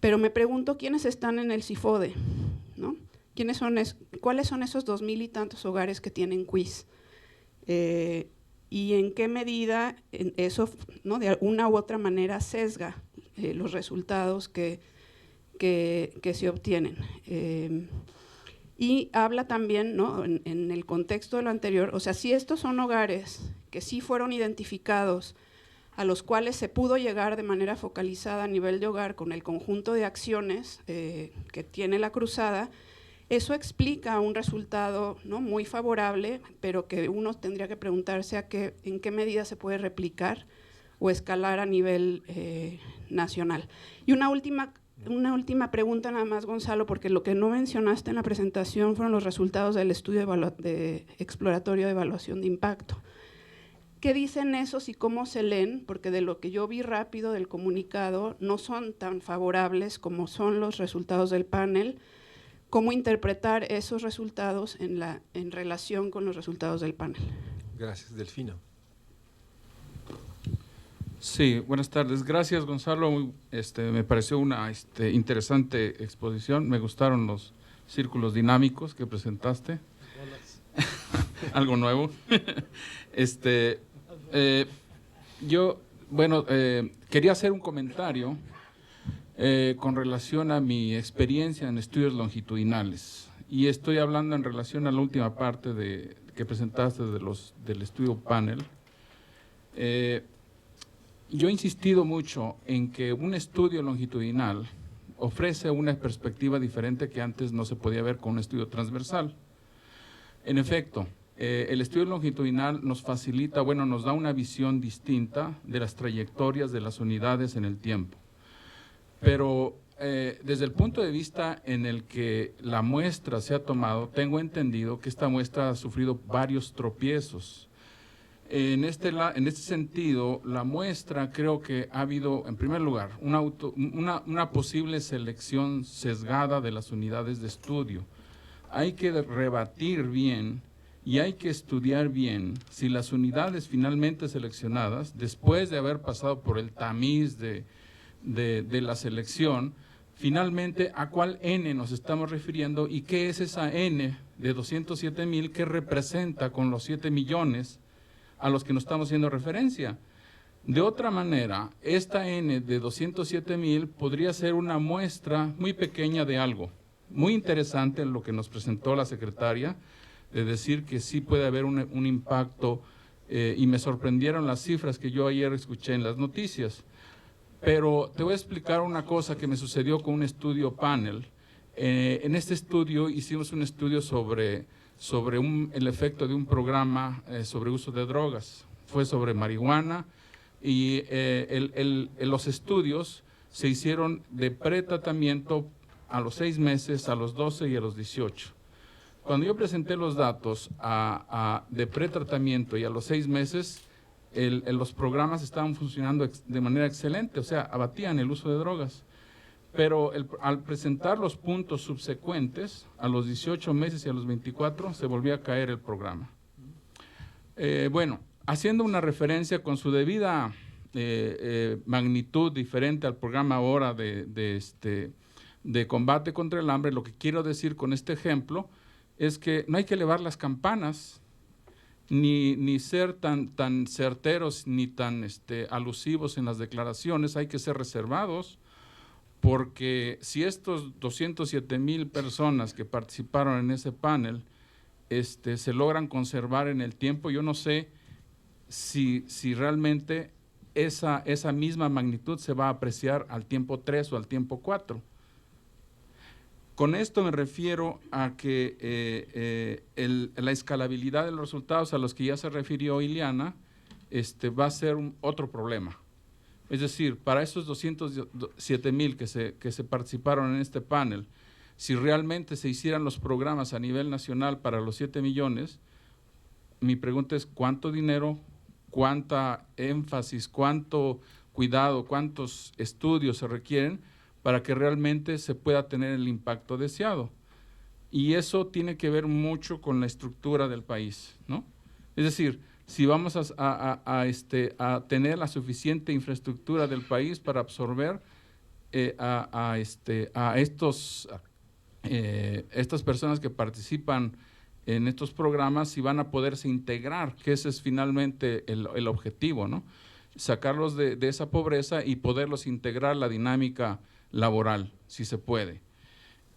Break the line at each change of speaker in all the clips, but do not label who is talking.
pero me pregunto quiénes están en el CIFODE, ¿no? ¿Cuáles son esos 2000 y tantos hogares que tienen quiz? Y en qué medida eso, ¿no?, de una u otra manera sesga los resultados que se obtienen. Y habla también, ¿no?, en el contexto de lo anterior, o sea, si estos son hogares que sí fueron identificados, a los cuales se pudo llegar de manera focalizada a nivel de hogar con el conjunto de acciones que tiene la cruzada, eso explica un resultado, ¿no?, muy favorable, pero que uno tendría que preguntarse en qué medida se puede replicar o escalar a nivel nacional. Y una última pregunta nada más, Gonzalo, porque lo que no mencionaste en la presentación fueron los resultados del estudio exploratorio de evaluación de impacto. ¿Qué dicen esos y cómo se leen? Porque de lo que yo vi rápido del comunicado no son tan favorables como son los resultados del panel. ¿Cómo interpretar esos resultados en relación con los resultados del panel?
Gracias, Delfino.
Sí, buenas tardes. Gracias, Gonzalo. Me pareció una interesante exposición. Me gustaron los círculos dinámicos que presentaste. Algo nuevo. Yo, quería hacer un comentario con relación a mi experiencia en estudios longitudinales. Y estoy hablando en relación a la última parte que presentaste del estudio panel. Yo he insistido mucho en que un estudio longitudinal ofrece una perspectiva diferente que antes no se podía ver con un estudio transversal. En efecto, el estudio longitudinal nos facilita, nos da una visión distinta de las trayectorias de las unidades en el tiempo. Pero desde el punto de vista en el que la muestra se ha tomado, tengo entendido que esta muestra ha sufrido varios tropiezos. En este sentido, la muestra creo que ha habido, en primer lugar, una posible selección sesgada de las unidades de estudio. Hay que rebatir bien y hay que estudiar bien si las unidades finalmente seleccionadas, después de haber pasado por el tamiz de la selección, finalmente a cuál N nos estamos refiriendo y qué es esa N de 207,000 que representa con los 7 millones a los que nos estamos haciendo referencia. De otra manera, esta N de 207,000 podría ser una muestra muy pequeña de algo. Muy interesante lo que nos presentó la secretaria, de decir que sí puede haber un impacto, y me sorprendieron las cifras que yo ayer escuché en las noticias. Pero te voy a explicar una cosa que me sucedió con un estudio panel. En este estudio hicimos un estudio sobre el efecto de un programa sobre uso de drogas. Fue sobre marihuana y los estudios se hicieron de pretratamiento a los 6 meses, a los 12 y a los 18. Cuando yo presenté los datos de pretratamiento y a los 6 meses, los programas estaban funcionando de manera excelente, o sea, abatían el uso de drogas. Pero al presentar los puntos subsecuentes, a los 18 meses y a los 24, se volvió a caer el programa. Haciendo una referencia con su debida magnitud diferente al programa ahora de combate contra el hambre, lo que quiero decir con este ejemplo es que no hay que elevar las campanas, ni ser tan certeros ni tan alusivos en las declaraciones. Hay que ser reservados, porque si estos 207,000 personas que participaron en ese panel se logran conservar en el tiempo, yo no sé si realmente esa misma magnitud se va a apreciar al tiempo 3 o al tiempo 4. Con esto me refiero a que la escalabilidad de los resultados a los que ya se refirió Ileana va a ser otro problema. Es decir, para esos 207,000 que se participaron en este panel, si realmente se hicieran los programas a nivel nacional para los 7 millones, mi pregunta es ¿cuánto dinero, cuánta énfasis, cuánto cuidado, cuántos estudios se requieren para que realmente se pueda tener el impacto deseado? Y eso tiene que ver mucho con la estructura del país, ¿no? Es decir, si vamos a tener la suficiente infraestructura del país para absorber estas personas que participan en estos programas si van a poderse integrar, que ese es finalmente el objetivo, ¿no? Sacarlos de esa pobreza y poderlos integrar a la dinámica laboral, si se puede.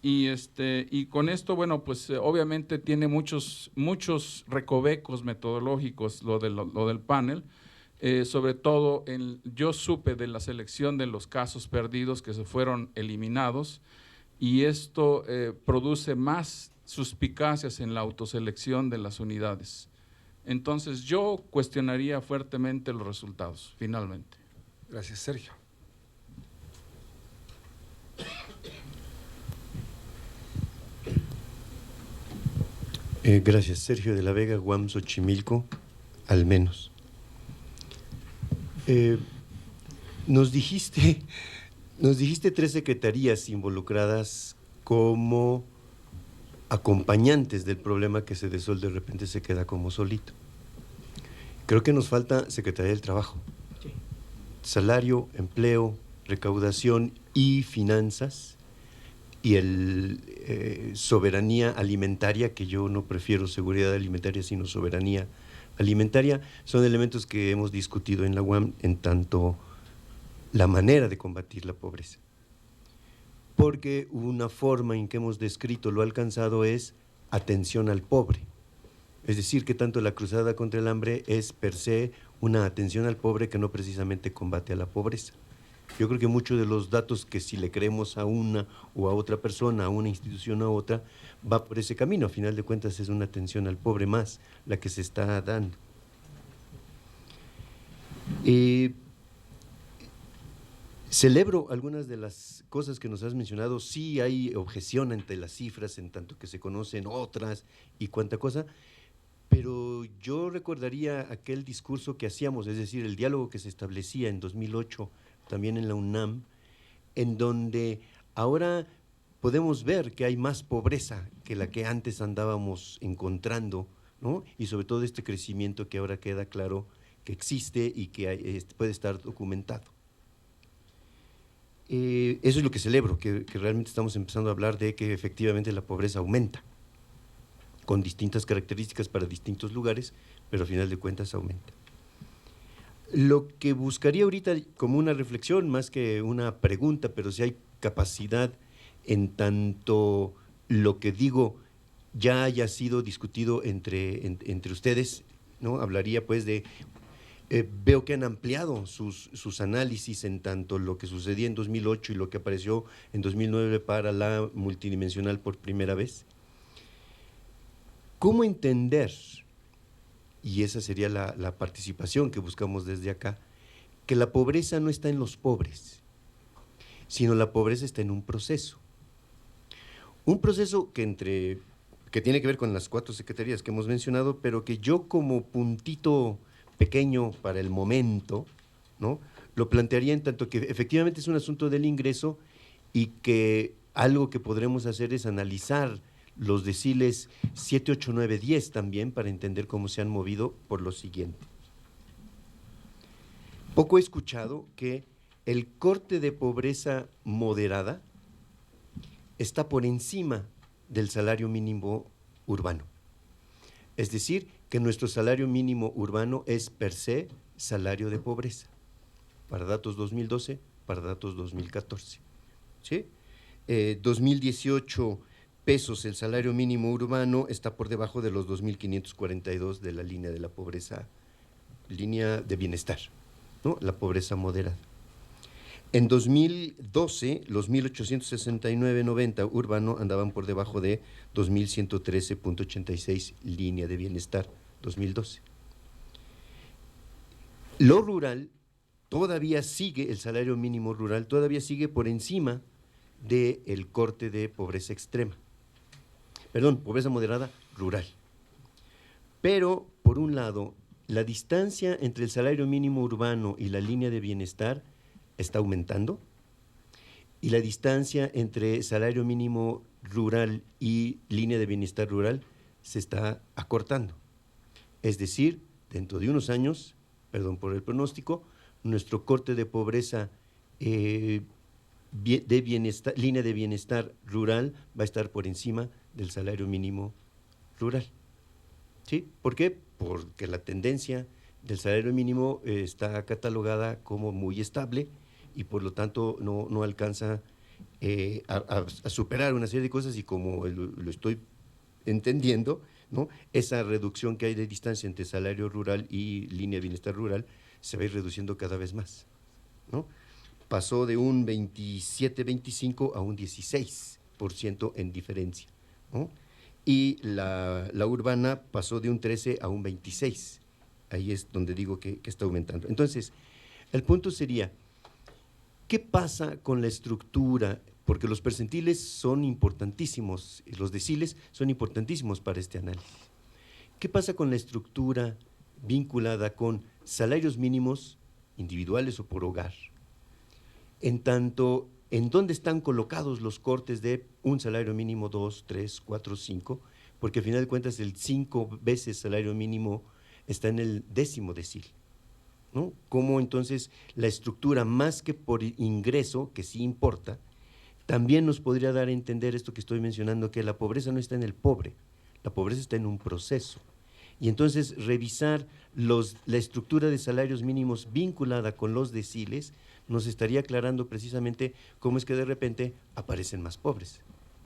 Y con esto, bueno, pues obviamente tiene muchos recovecos metodológicos lo del panel, sobre todo yo supe de la selección de los casos perdidos que se fueron eliminados, y esto produce más suspicacias en la autoselección de las unidades. Entonces yo cuestionaría fuertemente los resultados, finalmente.
Gracias, Sergio.
Gracias, Sergio de la Vega, UAM Xochimilco, al menos. Nos dijiste 3 secretarías involucradas como acompañantes del problema que Sedesol de repente se queda como solito. Creo que nos falta Secretaría del Trabajo. Sí. Salario, empleo, recaudación y finanzas, y soberanía alimentaria, que yo no prefiero seguridad alimentaria sino soberanía alimentaria, son elementos que hemos discutido en la UAM en tanto la manera de combatir la pobreza. Porque una forma en que hemos descrito lo alcanzado es atención al pobre. Es decir, que tanto la cruzada contra el hambre es per se una atención al pobre que no precisamente combate a la pobreza. Yo creo que muchos de los datos que si le creemos a una o a otra persona, a una institución o a otra, va por ese camino. A final de cuentas es una atención al pobre más la que se está dando. Celebro algunas de las cosas que nos has mencionado. Sí hay objeción ante las cifras, en tanto que se conocen otras y cuánta cosa, pero yo recordaría aquel discurso que hacíamos, es decir, el diálogo que se establecía en 2008 también en la UNAM, en donde ahora podemos ver que hay más pobreza que la que antes andábamos encontrando, ¿no? Y sobre todo este crecimiento que ahora queda claro que existe y que puede estar documentado. Eso es lo que celebro, que realmente estamos empezando a hablar de que efectivamente la pobreza aumenta, con distintas características para distintos lugares, pero al final de cuentas aumenta. Lo que buscaría ahorita como una reflexión, más que una pregunta, pero si hay capacidad en tanto lo que digo ya haya sido discutido entre ustedes, ¿no? Hablaría pues de, veo que han ampliado sus análisis en tanto lo que sucedía en 2008 y lo que apareció en 2009 para la multidimensional por primera vez. ¿Cómo entender? Y esa sería la participación que buscamos desde acá, que la pobreza no está en los pobres, sino la pobreza está en un proceso. Un proceso que tiene que ver con las 4 secretarías que hemos mencionado, pero que yo como puntito pequeño para el momento, ¿no?, lo plantearía en tanto que efectivamente es un asunto del ingreso y que algo que podremos hacer es analizar los deciles 7, 8, 9, 10 también para entender cómo se han movido por lo siguiente. Poco he escuchado que el corte de pobreza moderada está por encima del salario mínimo urbano. Es decir, que nuestro salario mínimo urbano es per se salario de pobreza, para datos 2012, para datos 2014. ¿Sí? 2018 pesos el salario mínimo urbano está por debajo de los 2.542 de la línea de la pobreza, línea de bienestar, ¿no?, la pobreza moderada. En 2012, los 1.869.90 urbano andaban por debajo de 2.113.86 línea de bienestar 2012. Lo rural todavía sigue, el salario mínimo rural todavía sigue por encima del corte de pobreza extrema. Perdón, pobreza moderada rural. Pero, por un lado, la distancia entre el salario mínimo urbano y la línea de bienestar está aumentando, y la distancia entre salario mínimo rural y línea de bienestar rural se está acortando. Es decir, dentro de unos años, perdón por el pronóstico, nuestro corte de pobreza de bienestar, línea de bienestar rural va a estar por encima del salario mínimo rural. ¿Sí? ¿Por qué? Porque la tendencia del salario mínimo está catalogada como muy estable y por lo tanto no alcanza a superar una serie de cosas, y como lo estoy entendiendo, ¿no?, esa reducción que hay de distancia entre salario rural y línea de bienestar rural se va a ir reduciendo cada vez más, ¿no? Pasó de un 27-25 a un 16% en diferencia, ¿no? Y la urbana pasó de un 13 a un 26. Ahí es donde digo que está aumentando. Entonces, el punto sería, ¿qué pasa con la estructura? Porque los percentiles son importantísimos, los deciles son importantísimos para este análisis. ¿Qué pasa con la estructura vinculada con salarios mínimos individuales o por hogar? En tanto, ¿en dónde están colocados los cortes de un salario mínimo 2, 3, 4, 5? Porque al final de cuentas el 5 veces salario mínimo está en el 10º decil, ¿no? ¿Cómo entonces la estructura, más que por ingreso, que sí importa, también nos podría dar a entender esto que estoy mencionando, que la pobreza no está en el pobre, la pobreza está en un proceso? Y entonces revisar la estructura de salarios mínimos vinculada con los deciles nos estaría aclarando precisamente cómo es que de repente aparecen más pobres.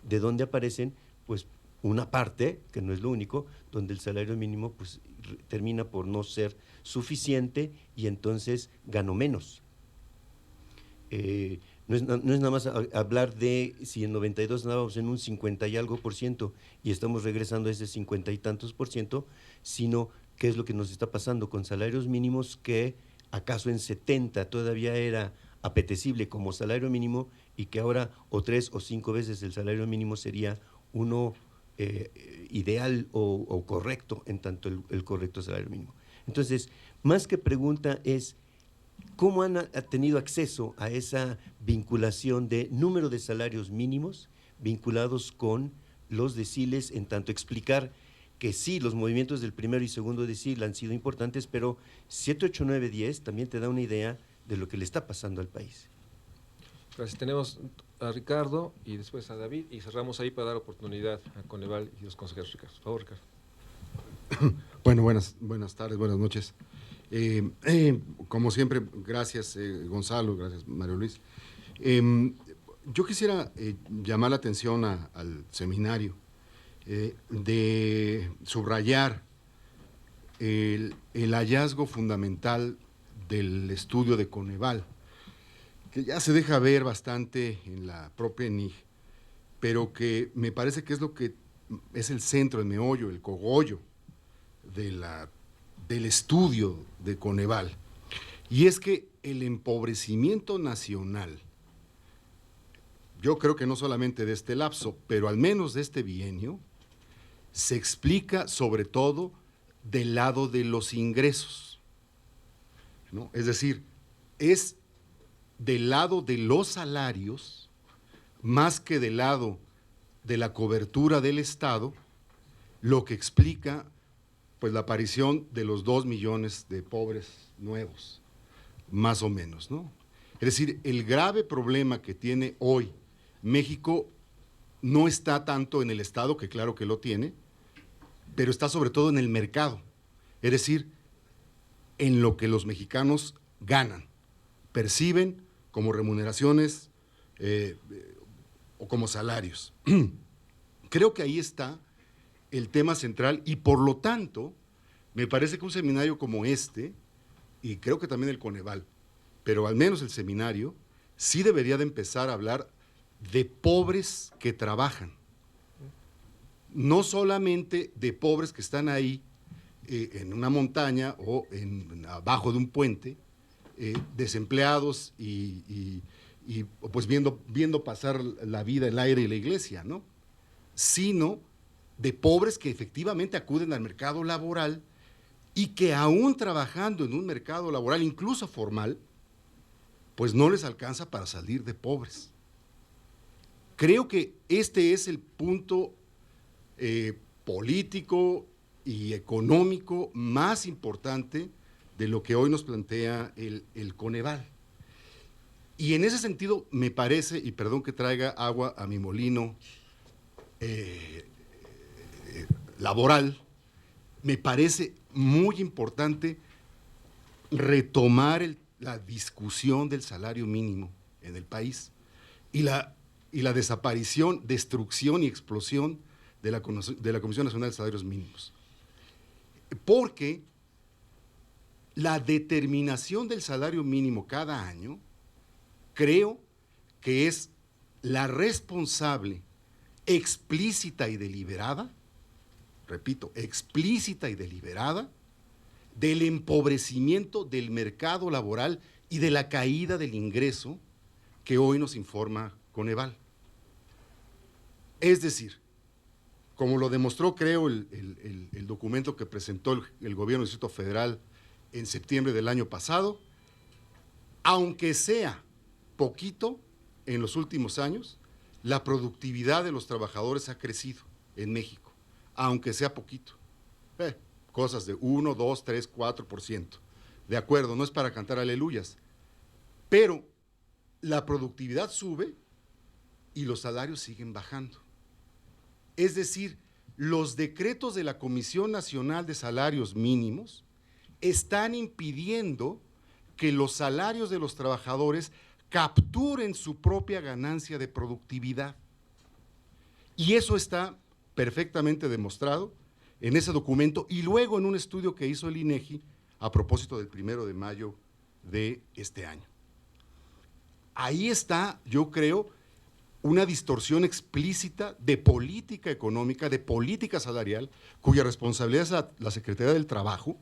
¿De dónde aparecen? Pues una parte, que no es lo único, donde el salario mínimo pues termina por no ser suficiente y entonces gano menos. No es nada más hablar de si en 92 andábamos en un 50 y algo % y estamos regresando a ese 50 y tantos %, sino qué es lo que nos está pasando con salarios mínimos que acaso en 70 todavía era apetecible como salario mínimo y que ahora o 3 o 5 veces el salario mínimo sería uno ideal o correcto, en tanto el correcto salario mínimo. Entonces, más que pregunta es, ¿cómo han tenido acceso a esa vinculación de número de salarios mínimos vinculados con los deciles, en tanto explicar que sí, los movimientos del primero y segundo decil han sido importantes, pero 7, 8, 9, 10 también te da una idea de lo que le está pasando al país?
Gracias. Tenemos a Ricardo y después a David, y cerramos ahí para dar oportunidad a Coneval y los consejeros. Ricardo, por favor, Ricardo.
Bueno, buenas tardes, buenas noches. Como siempre, gracias Gonzalo, gracias Mario Luis. Yo quisiera llamar la atención al seminario, de subrayar el hallazgo fundamental del estudio de Coneval, que ya se deja ver bastante en la propia ENIG, pero que me parece que es lo que es el centro, el meollo, el cogollo del estudio de Coneval. Y es que el empobrecimiento nacional, yo creo que no solamente de este lapso, pero al menos de este bienio, se explica sobre todo del lado de los ingresos, ¿no? Es decir, es del lado de los salarios, más que del lado de la cobertura del Estado, lo que explica pues la aparición de los 2 millones de pobres nuevos, más o menos, ¿no? Es decir, el grave problema que tiene hoy México no está tanto en el Estado, que claro que lo tiene, pero está sobre todo en el mercado, es decir, en lo que los mexicanos ganan, perciben como remuneraciones o como salarios. Creo que ahí está el tema central y por lo tanto me parece que un seminario como este, y creo que también el Coneval, pero al menos el seminario, sí debería de empezar a hablar de pobres que trabajan, no solamente de pobres que están ahí en una montaña o abajo de un puente, desempleados y pues viendo pasar la vida, el aire y la iglesia, ¿no? Sino de pobres que efectivamente acuden al mercado laboral y que aún trabajando en un mercado laboral, incluso formal, pues no les alcanza para salir de pobres. Creo que este es el punto político y económico más importante de lo que hoy nos plantea el Coneval. Y en ese sentido me parece, y perdón que traiga agua a mi molino laboral, me parece muy importante retomar la discusión del salario mínimo en el país y la desaparición, destrucción y explosión de la Comisión Nacional de Salarios Mínimos. Porque la determinación del salario mínimo cada año, creo que es la responsable explícita y deliberada, repito, explícita y deliberada, del empobrecimiento del mercado laboral y de la caída del ingreso que hoy nos informa Coneval. Es decir, como lo demostró, creo, el documento que presentó el gobierno del Distrito Federal en septiembre del año pasado, aunque sea poquito en los últimos años, la productividad de los trabajadores ha crecido en México, aunque sea poquito. Cosas de 1, 2, 3, 4%. De acuerdo, no es para cantar aleluyas, pero la productividad sube y los salarios siguen bajando. Es decir, los decretos de la Comisión Nacional de Salarios Mínimos están impidiendo que los salarios de los trabajadores capturen su propia ganancia de productividad. Y eso está perfectamente demostrado en ese documento y luego en un estudio que hizo el INEGI a propósito del 1 de mayo de este año. Ahí está, yo creo, una distorsión explícita de política económica, de política salarial, cuya responsabilidad es la Secretaría del Trabajo,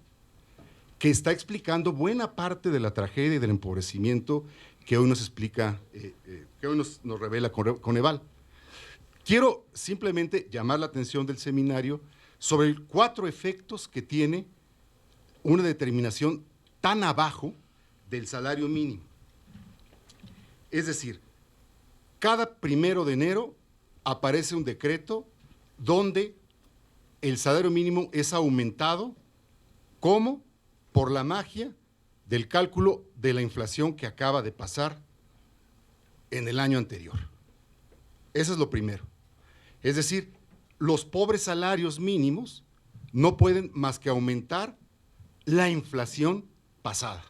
que está explicando buena parte de la tragedia y del empobrecimiento que hoy nos explica, que hoy nos revela Coneval. Quiero simplemente llamar la atención del seminario sobre 4 efectos que tiene una determinación tan abajo del salario mínimo. Es decir, cada 1 de enero aparece un decreto donde el salario mínimo es aumentado, ¿cómo? Por la magia del cálculo de la inflación que acaba de pasar en el año anterior. Eso es lo primero. Es decir, los pobres salarios mínimos no pueden más que aumentar la inflación pasada.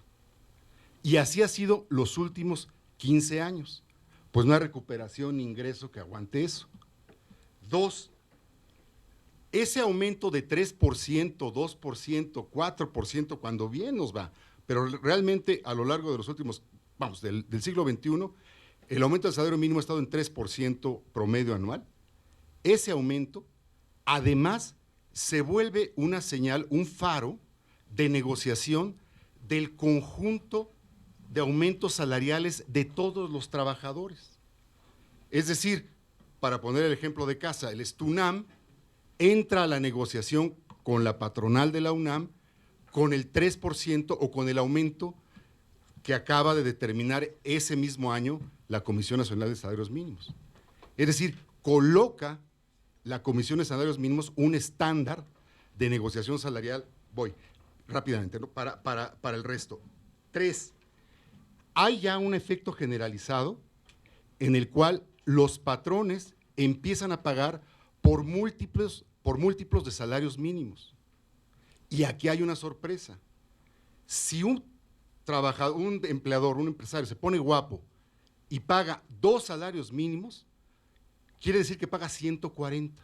Y así ha sido los últimos 15 años. Pues no hay recuperación ni ingreso que aguante eso. 2, ese aumento de 3%, 2%, 4%, cuando bien nos va, pero realmente a lo largo de los últimos, del siglo XXI, el aumento del salario mínimo ha estado en 3% promedio anual. Ese aumento, además, se vuelve una señal, un faro de negociación del conjunto de aumentos salariales de todos los trabajadores. Es decir, para poner el ejemplo de casa, el STUNAM entra a la negociación con la patronal de la UNAM con el 3% o con el aumento que acaba de determinar ese mismo año la Comisión Nacional de Salarios Mínimos. Es decir, coloca la Comisión de Salarios Mínimos un estándar de negociación salarial, voy rápidamente, ¿no? para el resto. 3, hay ya un efecto generalizado en el cual los patrones empiezan a pagar por múltiplos de salarios mínimos. Y aquí hay una sorpresa. Si un trabajador, un empleador, un empresario se pone guapo y paga 2 salarios mínimos, quiere decir que paga 140,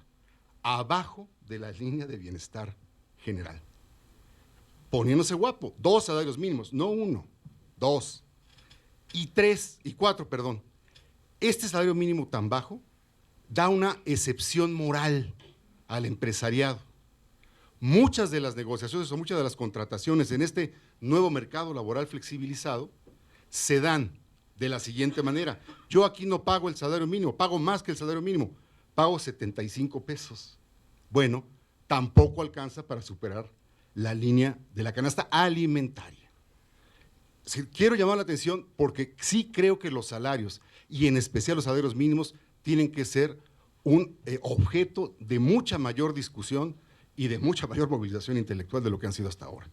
abajo de la línea de bienestar general. Poniéndose guapo, 2 salarios mínimos, no 1, 2. Y 4, perdón. Este salario mínimo tan bajo da una excepción moral al empresariado. Muchas de las negociaciones o muchas de las contrataciones en este nuevo mercado laboral flexibilizado se dan de la siguiente manera. Yo aquí no pago el salario mínimo, pago más que el salario mínimo, pago 75 pesos. Bueno, tampoco alcanza para superar la línea de la canasta alimentaria. Quiero llamar la atención porque sí creo que los salarios, y en especial los salarios mínimos, tienen que ser un objeto de mucha mayor discusión y de mucha mayor movilización intelectual de lo que han sido hasta ahora.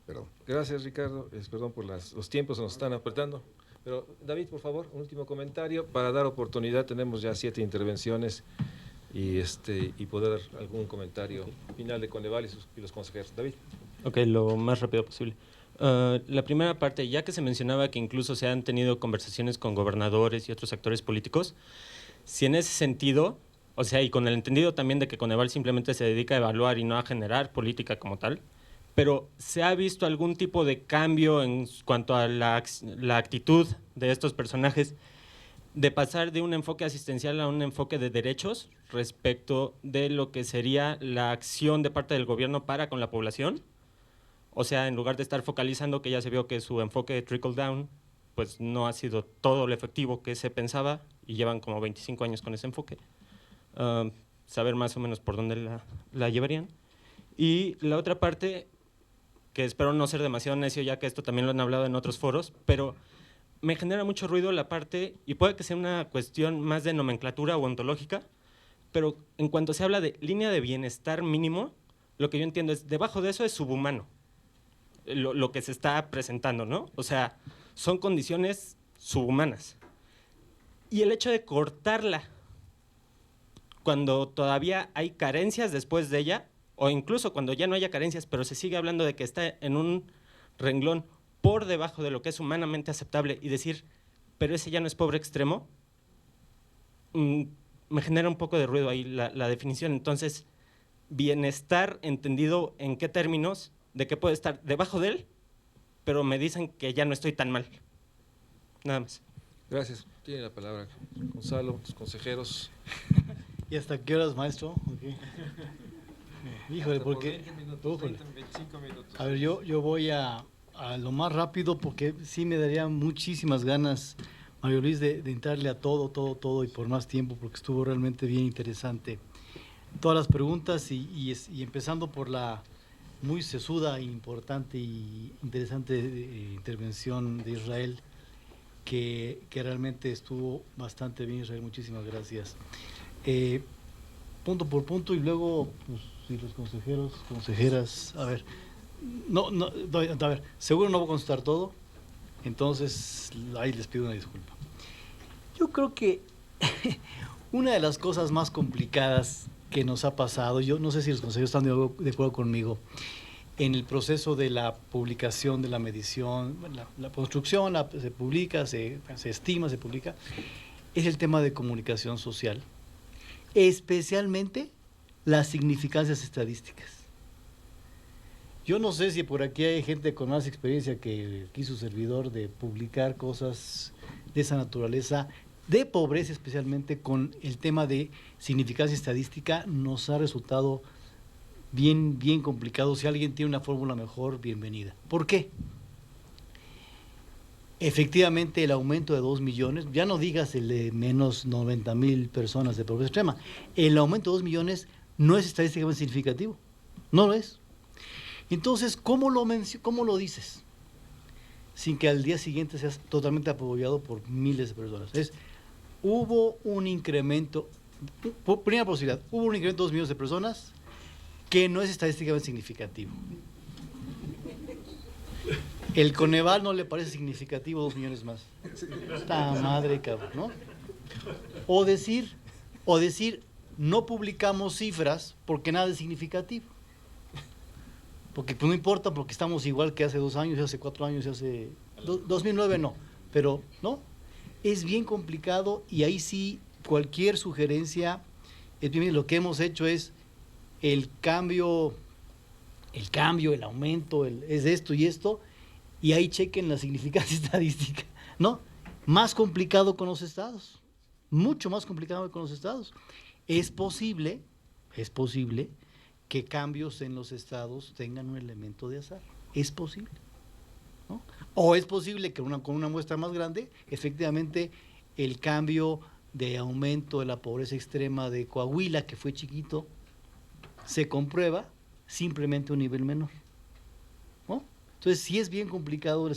Perdón.
Gracias, Ricardo. Perdón por los tiempos, se nos están apretando. Pero David, por favor, un último comentario para dar oportunidad. Tenemos ya 7 intervenciones y poder dar algún comentario final de Coneval y los consejeros. David.
Ok, lo más rápido posible. La primera parte, ya que se mencionaba que incluso se han tenido conversaciones con gobernadores y otros actores políticos, si en ese sentido, o sea, y con el entendido también de que Coneval simplemente se dedica a evaluar y no a generar política como tal, pero ¿se ha visto algún tipo de cambio en cuanto a la actitud de estos personajes de pasar de un enfoque asistencial a un enfoque de derechos respecto de lo que sería la acción de parte del gobierno para con la población? O sea, en lugar de estar focalizando, que ya se vio que su enfoque de trickle down pues no ha sido todo lo efectivo que se pensaba y llevan como 25 años con ese enfoque. Saber más o menos por dónde la llevarían. Y la otra parte, que espero no ser demasiado necio ya que esto también lo han hablado en otros foros, pero me genera mucho ruido la parte, y puede que sea una cuestión más de nomenclatura o ontológica, pero en cuanto se habla de línea de bienestar mínimo, lo que yo entiendo es, debajo de eso es subhumano, lo que se está presentando, ¿no? O sea, son condiciones subhumanas. Y el hecho de cortarla cuando todavía hay carencias después de ella, o incluso cuando ya no haya carencias, pero se sigue hablando de que está en un renglón por debajo de lo que es humanamente aceptable y decir, pero ese ya no es pobre extremo, me genera un poco de ruido ahí la definición. Entonces, bienestar entendido en qué términos, de que puede estar debajo de él, pero me dicen que ya no estoy tan mal. Nada más.
Gracias. Tiene la palabra Gonzalo, los consejeros.
¿Y hasta qué horas, maestro? Okay. Híjole, porque...
25 minutos.
A ver, yo voy a lo más rápido porque sí me daría muchísimas ganas, Mario Luis, de entrarle a todo y por más tiempo, porque estuvo realmente bien interesante. Todas las preguntas y empezando por la muy sesuda, importante y interesante intervención de Israel, que realmente estuvo bastante bien, Israel, muchísimas gracias. Punto por punto y luego, pues, si los consejeros, consejeras, a ver, a ver, seguro no voy a contestar todo, entonces ahí les pido una disculpa. Yo creo que una de las cosas más complicadas que nos ha pasado, yo no sé si los consejeros están de acuerdo conmigo, en el proceso de la publicación de la medición, la construcción, se publica, se estima, se publica, es el tema de comunicación social, especialmente las significancias estadísticas. Yo no sé si por aquí hay gente con más experiencia que aquí su servidor de publicar cosas de esa naturaleza, de pobreza especialmente, con el tema de significancia estadística, nos ha resultado bien complicado. Si alguien tiene una fórmula mejor, bienvenida. ¿Por qué? Efectivamente, el aumento de 2 millones, ya no digas el de menos 90,000 personas de pobreza extrema, el aumento de 2 millones no es estadísticamente significativo, no lo es. Entonces, ¿cómo lo dices? Sin que al día siguiente seas totalmente apoyado por miles de personas. Hubo un incremento, primera posibilidad, hubo un incremento de 2 millones de personas que no es estadísticamente significativo. El Coneval no le parece significativo 2 millones más. ¡Ta madre, cabrón!, ¿no? O decir, no publicamos cifras porque nada es significativo. Porque pues, no importa, porque estamos igual que hace 2 años, hace 4 años, hace 2009 no. Pero, ¿no? Es bien complicado y ahí sí cualquier sugerencia, lo que hemos hecho es el cambio, el aumento, es esto y esto, y ahí chequen la significancia estadística, ¿no? Más complicado con los estados, mucho más complicado con los estados. Es posible que cambios en los estados tengan un elemento de azar, es posible, ¿no? O es posible que con una muestra más grande, efectivamente, el cambio de aumento de la pobreza extrema de Coahuila, que fue chiquito, se comprueba simplemente a un nivel menor, ¿no? Entonces, sí es bien complicado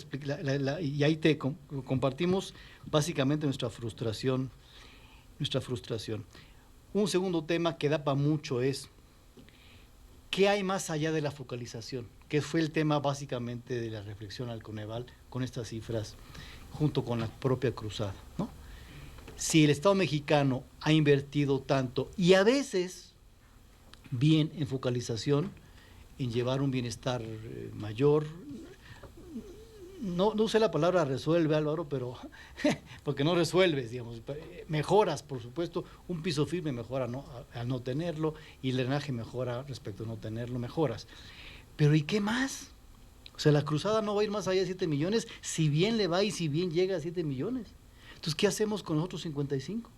y ahí te compartimos básicamente nuestra frustración. Un segundo tema que da para mucho es ¿qué hay más allá de la focalización? Que fue el tema básicamente de la reflexión al Coneval con estas cifras junto con la propia cruzada, ¿no? Si el Estado mexicano ha invertido tanto y a veces bien en focalización, en llevar un bienestar mayor, no usé la palabra resuelve, Álvaro, pero porque no resuelves, digamos, mejoras, por supuesto, un piso firme mejora, ¿no?, al no tenerlo, y el drenaje mejora respecto a no tenerlo, mejoras. Pero ¿y qué más? O sea, la cruzada no va a ir más allá de 7 millones, si bien le va y si bien llega a 7 millones. Entonces, ¿qué hacemos con los otros 55?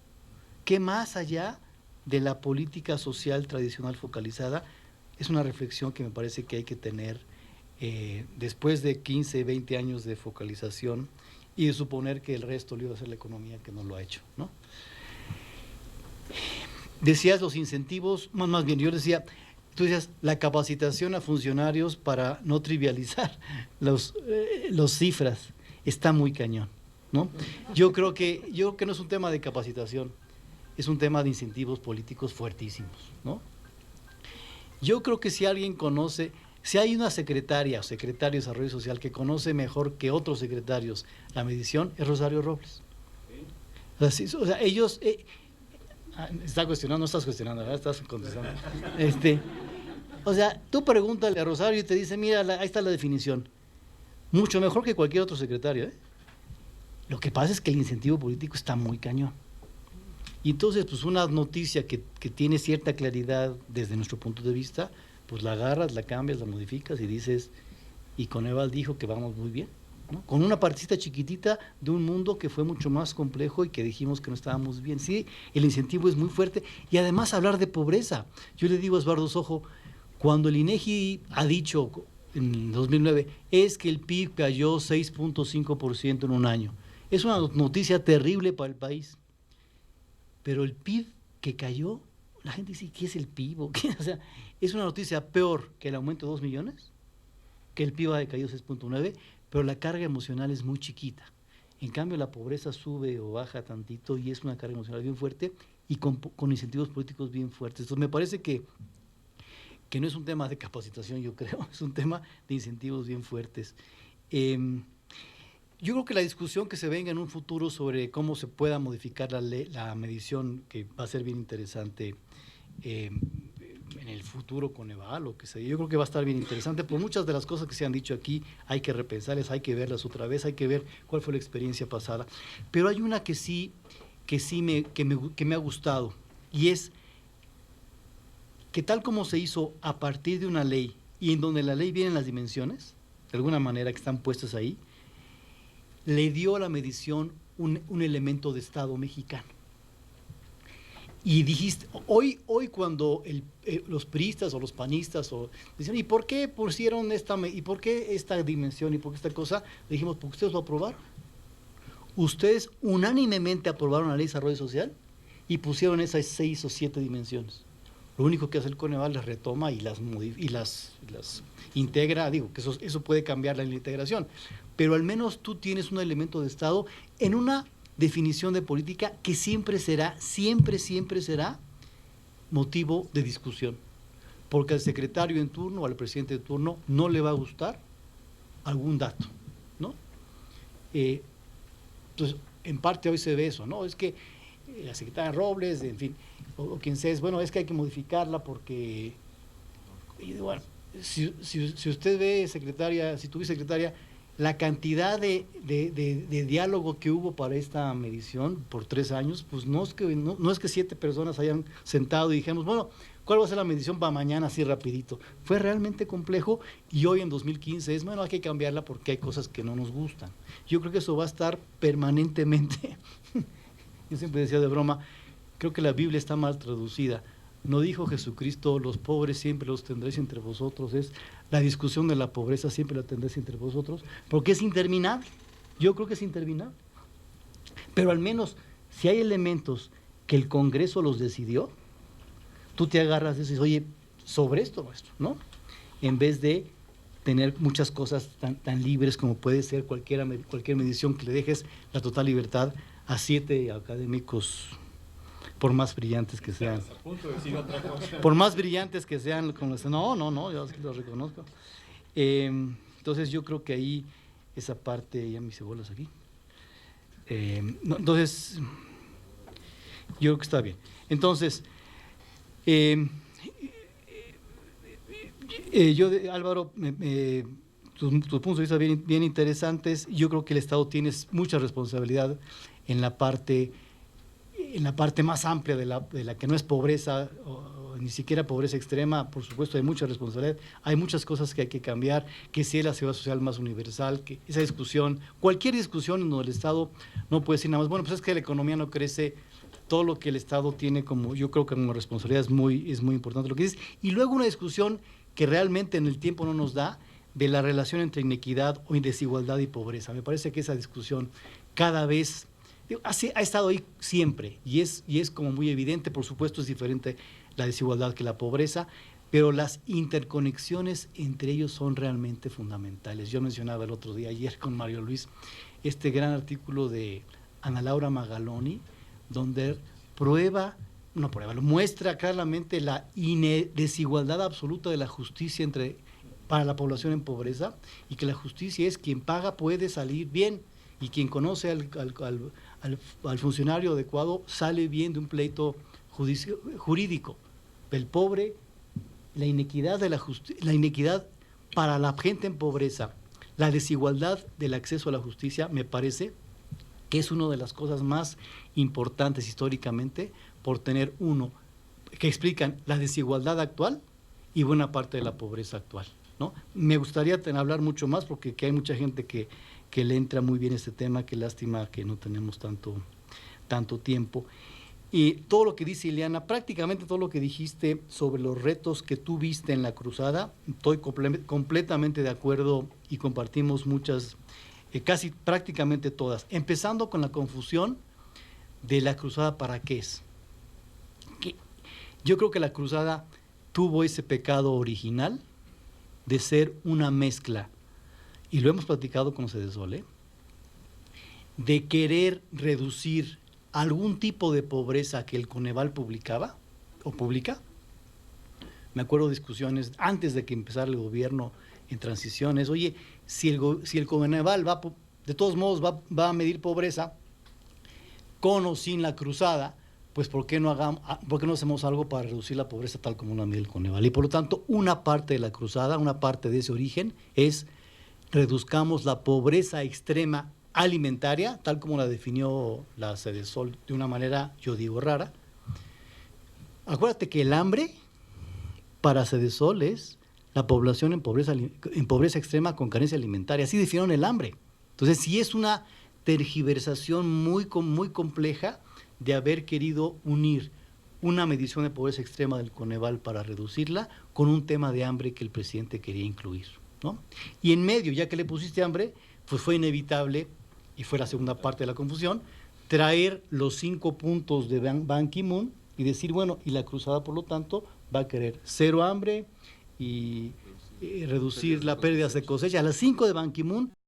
¿Qué más allá de la política social tradicional focalizada? Es una reflexión que me parece que hay que tener después de 15, 20 años de focalización y de suponer que el resto lo iba a hacer la economía, que no lo ha hecho, ¿no? Decías los incentivos, más bien yo decía, tú decías la capacitación a funcionarios para no trivializar los cifras, está muy cañón, ¿no? Yo creo que no es un tema de capacitación, es un tema de incentivos políticos fuertísimos, ¿no? Yo creo que si alguien conoce, si hay una secretaria o secretario de Desarrollo Social que conoce mejor que otros secretarios la medición, es Rosario Robles. O sea, ellos... está cuestionando, no estás cuestionando, ¿verdad? Estás contestando. O sea, tú pregúntale a Rosario y te dice, mira, ahí está la definición. Mucho mejor que cualquier otro secretario, ¿eh? Lo que pasa es que el incentivo político está muy cañón. Y entonces, pues una noticia que tiene cierta claridad desde nuestro punto de vista, pues la agarras, la cambias, la modificas y dices, y Coneval dijo que vamos muy bien, ¿no? Con una partecita chiquitita de un mundo que fue mucho más complejo y que dijimos que no estábamos bien. Sí, el incentivo es muy fuerte y además hablar de pobreza. Yo le digo a Osvaldo Sojo, cuando el INEGI ha dicho en 2009, es que el PIB cayó 6.5% en un año. Es una noticia terrible para el país. Pero el PIB que cayó, la gente dice, ¿qué es el PIB? O sea, es una noticia peor que el aumento de 2 millones, que el PIB ha decaído 6.9, pero la carga emocional es muy chiquita. En cambio, la pobreza sube o baja tantito y es una carga emocional bien fuerte y con incentivos políticos bien fuertes. Entonces, me parece que no es un tema de capacitación, yo creo, es un tema de incentivos bien fuertes. Yo creo que la discusión que se venga en un futuro sobre cómo se pueda modificar la medición, que va a ser bien interesante en el futuro Coneval, o que sea, yo creo que va a estar bien interesante. Por muchas de las cosas que se han dicho aquí, hay que repensarlas, hay que verlas otra vez, hay que ver cuál fue la experiencia pasada. Pero hay una que me ha gustado, y es que tal como se hizo a partir de una ley, y en donde la ley vienen las dimensiones, de alguna manera que están puestas ahí, le dio a la medición un elemento de Estado mexicano. Y dijiste, hoy cuando los priistas o los panistas dicen, ¿y por qué pusieron y por qué esta dimensión y por qué esta cosa? Le dijimos, porque ustedes lo aprobaron. Ustedes unánimemente aprobaron la Ley de Desarrollo Social y pusieron esas 6 o 7 dimensiones. Lo único que hace el Coneval las retoma y las integra, digo, que eso puede cambiar la integración, pero al menos tú tienes un elemento de Estado en una definición de política que siempre será motivo de discusión, porque al secretario en turno o al presidente de turno no le va a gustar algún dato, ¿no? Entonces, en parte hoy se ve eso, ¿no? Es que la secretaria Robles, en fin, o quien sea, bueno, es que hay que modificarla porque, y bueno, si usted ve secretaria, si tuve secretaria, la cantidad de diálogo que hubo para esta medición por 3 años, pues no es que 7 personas hayan sentado y dijimos, bueno, ¿cuál va a ser la medición para mañana así rapidito? Fue realmente complejo y hoy en 2015 es, bueno, hay que cambiarla porque hay cosas que no nos gustan. Yo creo que eso va a estar permanentemente. Yo siempre decía de broma, creo que la Biblia está mal traducida. No dijo Jesucristo, los pobres siempre los tendréis entre vosotros, es la discusión de la pobreza siempre la tendréis entre vosotros, porque es interminable. Yo creo que es interminable. Pero al menos, si hay elementos que el Congreso los decidió, tú te agarras y dices, oye, sobre esto, ¿no? En vez de tener muchas cosas tan libres como puede ser cualquier medición que le dejes la total libertad a 7 académicos, por más brillantes que sean. Por más brillantes que sean, no, yo lo reconozco. Entonces yo creo que ahí esa parte, ya me hice bolas aquí. Entonces, yo creo que está bien. Entonces, Álvaro, tus puntos de vista bien interesantes. Yo creo que el Estado tiene mucha responsabilidad en la parte más amplia de la que no es pobreza, o ni siquiera pobreza extrema. Por supuesto, hay mucha responsabilidad, hay muchas cosas que hay que cambiar, que si es la seguridad social más universal, que esa discusión, cualquier discusión en donde el Estado no puede decir nada más, bueno, pues es que la economía no crece. Todo lo que el Estado tiene yo creo que como responsabilidad es muy importante lo que dices. Y luego una discusión que realmente en el tiempo no nos da, de la relación entre inequidad o desigualdad y pobreza. Me parece que esa discusión cada vez ha estado ahí siempre, y es como muy evidente. Por supuesto es diferente la desigualdad que la pobreza, pero las interconexiones entre ellos son realmente fundamentales. Yo mencionaba el otro día, ayer con Mario Luis, este gran artículo de Ana Laura Magaloni, donde lo muestra claramente la desigualdad absoluta de la justicia para la población en pobreza, y que la justicia es quien paga puede salir bien, y quien conoce al funcionario adecuado sale bien de un pleito jurídico. El pobre, la inequidad para la gente en pobreza, la desigualdad del acceso a la justicia, me parece que es una de las cosas más importantes históricamente, por tener que explican la desigualdad actual y buena parte de la pobreza actual, ¿no? Me gustaría hablar mucho más, porque hay mucha gente que le entra muy bien este tema. Qué lástima que no tenemos tanto tiempo. Y todo lo que dice Ileana, prácticamente todo lo que dijiste sobre los retos que tú viste en la cruzada, estoy completamente de acuerdo, y compartimos muchas, casi prácticamente todas, empezando con la confusión de la cruzada para qué es. Yo creo que la cruzada tuvo ese pecado original de ser una mezcla, y lo hemos platicado con Cedesol, de querer reducir algún tipo de pobreza que el Coneval publica. Me acuerdo de discusiones antes de que empezara el gobierno en transiciones. Oye, si el Coneval de todos modos va a medir pobreza con o sin la cruzada, pues ¿por qué no hacemos algo para reducir la pobreza tal como la mide el Coneval? Y por lo tanto, una parte de la cruzada, una parte de ese origen es: reduzcamos la pobreza extrema alimentaria, tal como la definió la Cedesol de una manera, yo digo, rara. Acuérdate que el hambre para Cedesol es la población en pobreza extrema con carencia alimentaria. Así definieron el hambre. Entonces, sí es una tergiversación muy compleja de haber querido unir una medición de pobreza extrema del Coneval para reducirla con un tema de hambre que el presidente quería incluir, ¿no? Y en medio, ya que le pusiste hambre, pues fue inevitable, y fue la segunda parte de la confusión, traer los 5 puntos de Ban Ki-moon y decir, bueno, y la cruzada, por lo tanto, va a querer cero hambre y reducir las pérdidas de cosecha. A las 5 de Ban Ki-moon